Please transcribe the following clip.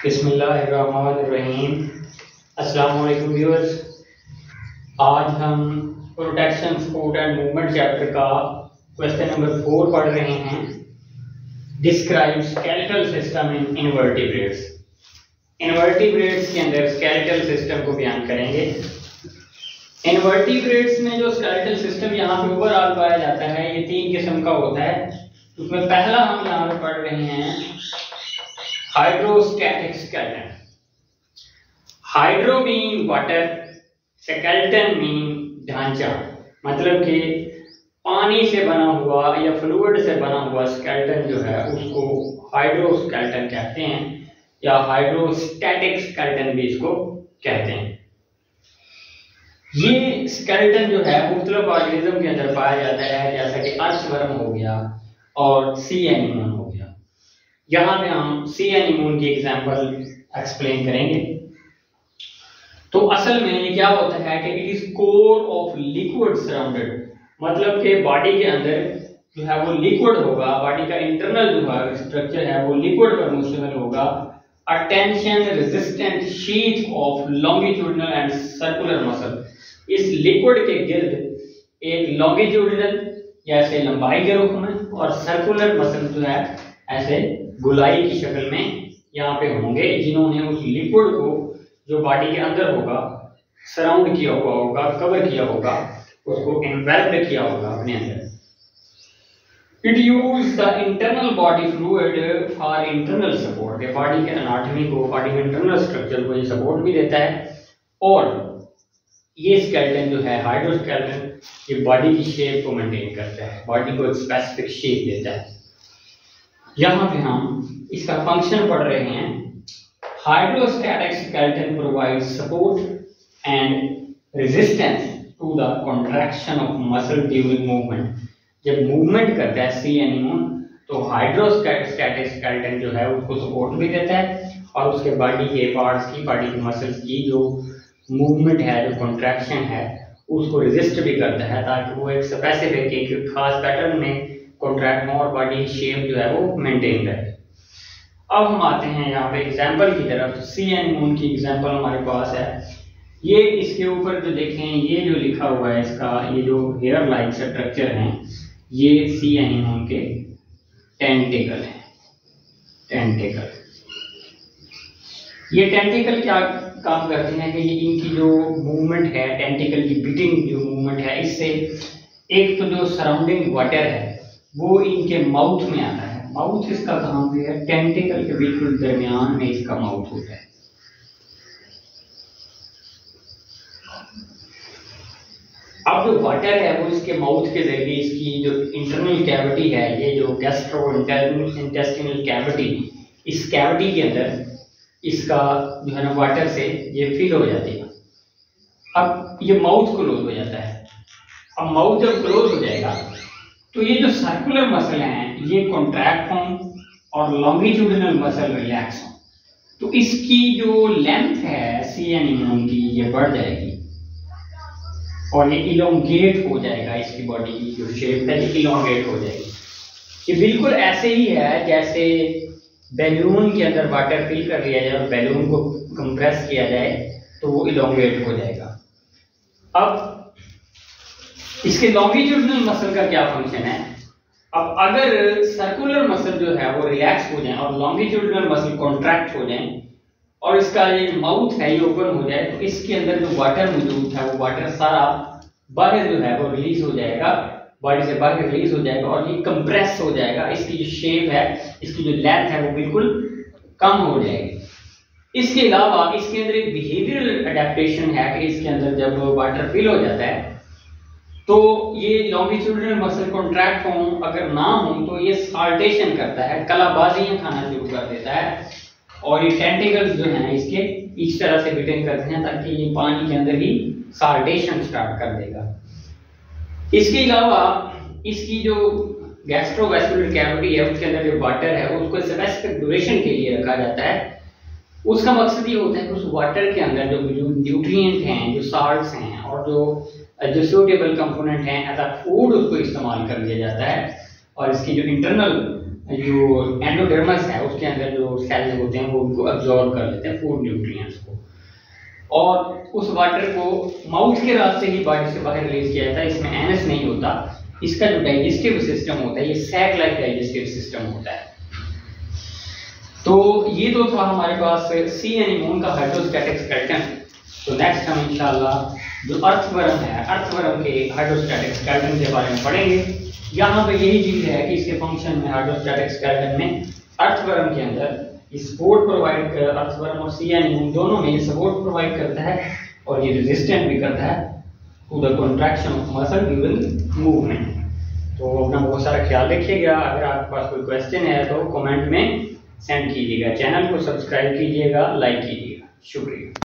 बिस्मिल्लाहिर्रहमानिर्रहीम। अस्सलाम वालेकुम व्यूअर्स। आज हम protection support and movement chapter का क्वेश्चन नंबर 4 पढ़ रहे हैं। Describe skeletal system in invertebrates. Invertebrates के अंदर स्केलेटल सिस्टम को बयान करेंगे। इनवर्टिब्रेट्स में जो स्केलेटल सिस्टम यहाँ पे ओवरऑल पाया जाता है ये 3 किस्म का होता है। उसमें पहला हम यहाँ पे पढ़ रहे हैं hydrostatic skeleton. Hydro mean water, skeleton mean ढांचा, मतलब कि पानी से बना हुआ या फ्लूइड से बना हुआ स्केलेटन जो है उसको हाइड्रोस्केलेटन कहते हैं या हाइड्रोस्टैटिक स्केलेटन भी इसको कहते हैं। ये स्केलेटन जो है मुख्तलिफ ऑर्गेनिज्म के अंदर पाया जाता है, जैसा कि अर्थवर्म हो गया और सी एनीमोन हो गया। यहाँ पे हम सी एनीमोन की एग्जांपल एक्सप्लेन करेंगे। तो असल में ये क्या होता है कि it is core of liquid surrounded, मतलब कि बॉडी के अंदर जो है वो लिक्विड होगा, बॉडी का इंटरनल जो है स्ट्रक्चर है वो लिक्विड पर मुश्तमिल होगा। अ tension resistant sheath of longitudinal and circular muscle. इस लिक्विड के गिर्द एक लॉन्गिट्यूडिनल जैसे लंबाई के रुख में और सर्कुलर मसल जो है ऐसे गोलाई की शक्ल में यहाँ पे होंगे, जिन्होंने उस लिक्विड को जो बॉडी के अंदर होगा सराउंड किया हुआ होगा, कवर किया होगा, उसको एनवेल्प किया होगा अपने अंदर। It use the internal body fluid for internal support. ये बॉडी के एनाटॉमी को, बॉडी के इंटरनल स्ट्रक्चर को ये सपोर्ट भी देता है। और ये स्केलेटन जो है हाइड्रोस्केलेटन ये बॉडी की शेप को मेंटेन करता है, बॉडी को एक स्पेसिफिक शेप देता है। यहाँ पे हम इसका फंक्शन पढ़ रहे हैं। Hydrostatic skeleton provide support and resistance to the contraction of muscle during movement. जब मूवमेंट करता है सी एनीमोन तो हाइड्रोस्टैटिक स्केलेटन जो है उसको सपोर्ट भी देता है और उसके बॉडी के पार्ट्स की, बॉडी के मसल्स की जो मूवमेंट है, जो कॉन्ट्रैक्शन है, उसको रेजिस्ट भी करता है ताकि वो एक स्पेसिफिक एक खास पैटर्न में कॉन्ट्रैक्ट हो और बॉडी शेप जो है वो मेंटेन रहे। अब हम आते हैं यहाँ पे एग्जांपल की तरफ। सी एनीमोन की एग्जांपल हमारे पास है। ये इसके ऊपर जो देखें ये जो लिखा हुआ है इसका ये जो हेयर लाइक स्ट्रक्चर हैं ये सी एनीमोन के टेंटिकल हैं। टेंटिकल, ये टेंटिकल क्या काम करते हैं कि ये इनकी जो मूवमेंट है, टेंटिकल की बीटिंग जो मूवमेंट है, इससे एक तो जो सराउंडिंग वाटर है वो इनके माउथ में आता है। माउथ इसका कहाँ पे है? टेंटिकल के बिल्कुल दरमियान में इसका माउथ होता है। अब जो वाटर है वो इसके माउथ के जरिए इसकी जो इंटरनल कैविटी है, ये जो गैस्ट्रो इंटेस्टिनल कैविटी, इस कैविटी के अंदर इसका जो है ना वाटर से ये फिल हो जाती है। अब ये माउथ क्लोज हो जाता है। अब माउथ जब क्लोज हो जाएगा तो ये जो सर्कुलर मसल हैं ये कॉन्ट्रैक्ट हों और लॉन्गिट्यूडिनल मसल रिलैक्स हों, तो इसकी जो लेंथ है सी एनीमोन की ये बढ़ जाएगी और ये इलोंगेट हो जाएगा। इसकी बॉडी की जो शेप है ये इलोंगेट हो जाएगी। ये बिल्कुल ऐसे ही है जैसे बैलून के अंदर वाटर फिल कर लिया जाए और बैलून को कंप्रेस किया जाए तो वो इलोंगेट हो जाएगा। अब इसके लॉन्गिट्यूडिनल मसल का क्या फंक्शन है? अब अगर सर्कुलर मसल जो है वो रिलैक्स हो जाए और लॉन्गिट्यूडिनल मसल कॉन्ट्रैक्ट हो जाए और इसका ये माउथ है ये ओपन हो जाए तो इसके अंदर जो वाटर मौजूद है वो वाटर सारा बाहर जो है वो रिलीज हो जाएगा, बॉडी से बाहर रिलीज हो जाएगा और ये कंप्रेस हो जाएगा। इसकी जो शेप है, इसकी जो लेंथ है वो बिल्कुल कम हो जाएगी। इसके अलावा इसके अंदर एक बिहेवियरल अडेप्टेशन है कि इसके अंदर जब वाटर फिल हो जाता है तो ये लॉन्गिट्यूडिनल मसल कॉन्ट्रैक्ट हो, अगर ना हो तो ये साल्टेशन करता है, कलाबाजियां खाना शुरू कर देता है और ये टेंटिकल्स जो हैं इसके इस तरह से बिटेन करते हैं ताकि ये पानी के अंदर ही साल्टेशन स्टार्ट कर देगा। इसके अलावा इसकी जो गैस्ट्रोवेस्कुलर कैविटी है उसके अंदर जो वाटर है उसको स्पेसिफिक ड्यूरेशन के लिए रखा जाता है। उसका मकसद ये होता है कि उस वाटर के अंदर जो न्यूट्रिएंट हैं, जो साल्ट्स हैं और जो सूटेबल कंपोनेंट हैं एज अ फूड उसको इस्तेमाल कर लिया जाता है और इसकी जो इंटरनल जो एंडोडर्मस है उसके अंदर जो सेल्स होते हैं वो उनको अब्जॉर्ब कर लेते हैं फूड न्यूट्रिएंट्स को, और उस वाटर को माउथ के रास्ते ही बॉडी से बाहर रिलीज किया जाता है। इसमें एनस नहीं होता। इसका जो डाइजेस्टिव सिस्टम होता है ये सैक लाइक डाइजेस्टिव सिस्टम होता है। तो ये तो था हमारे पास सी एनीमोन का हाइड्रोस्टैटिक स्केलेटन। तो नेक्स्ट हम इंशाल्लाह जो अर्थवर्म है, अर्थवर्म के हाइड्रोस्टैटिक स्केलेटन के बारे में पढ़ेंगे। यहाँ पे यही चीज है कि इसके फंक्शन में हाइड्रोस्टैटिक स्केलेटन में अर्थवर्म के अंदर सपोर्ट प्रोवाइड कर, अर्थवर्म और सी एनीमोन दोनों में ये सपोर्ट प्रोवाइड करता है और ये रेजिस्टेंट भी करता है to the contraction of muscle during movement. तो अपना बहुत सारा ख्याल रखिएगा। अगर आपके पास कोई क्वेश्चन है तो कमेंट में सेंड कीजिएगा। चैनल को सब्सक्राइब कीजिएगा, लाइक कीजिएगा। शुक्रिया।